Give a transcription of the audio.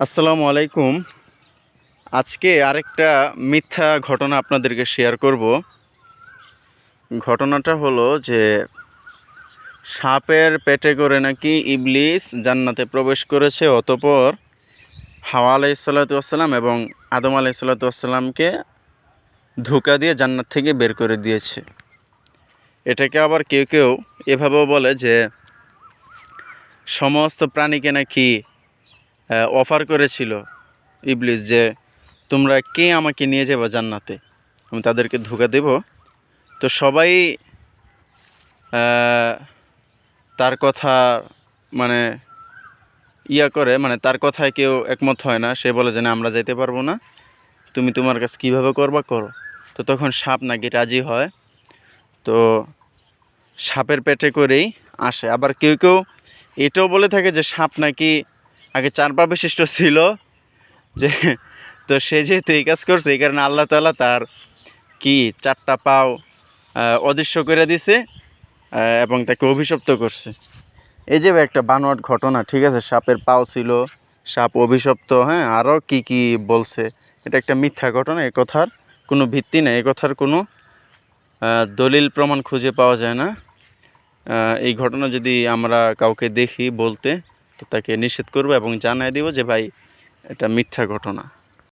আসসালামু আলাইকুম। আজকে আরেকটা মিথ্যা ঘটনা আপনাদেরকে শেয়ার করব। ঘটনাটা হলো যে সাপের পেটে করে নাকি ইবলিস জান্নাতে প্রবেশ করেছে, অতঃপর হাওয়া আলাইহিসসালাতু ওয়াসসালাম এবং আদম আলাইহিসসালাতু ওয়াসসালামকে ধোঁকা দিয়ে জান্নাত থেকে বের করে দিয়েছে। এটাকে আবার কেউ কেউ এভাবেও বলে যে সমস্ত প্রাণীকে নাকি অফার করেছিল ইবলিস যে তোমরা কে আমাকে নিয়ে যাবে জান্নাতে, আমি তাদেরকে ধোঁকা দেব। তো সবাই তার কথা মানে করে, মানে তার কথায় কেউ একমত হয় না। সে বলে যে না, আমরা যেতে পারবো না, তুমি তোমার কাছে কীভাবে করবা করো। তো তখন সাপ নাকি রাজি হয়। তো সাপের পেটে করেই আসে। আবার কেউ কেউ এটাও বলে থাকে যে সাপ নাকি আগে 4 পা বিশিষ্ট ছিল, যে তো সে যেহেতু এই কাজ করছে এই কারণে আল্লাহ তাআলা তার 4টা পাও অদৃশ্য করে দিছে এবং তাকে অভিশপ্ত করছে। এই যে একটা বানোয়াট ঘটনা, ঠিক আছে? সাপের পাও ছিল, সাপ অভিশপ্ত, হ্যাঁ, আরও কি বলছে। এটা একটা মিথ্যা ঘটনা, এ কথার কোনো ভিত্তি নেই, এ কথার কোনো দলিল প্রমাণ খুঁজে পাওয়া যায় না। এই ঘটনা যদি আমরা কাউকে দেখি বলতে, তো তাকে নিষেধ করব এবং জানাই দিব যে ভাই এটা মিথ্যা ঘটনা।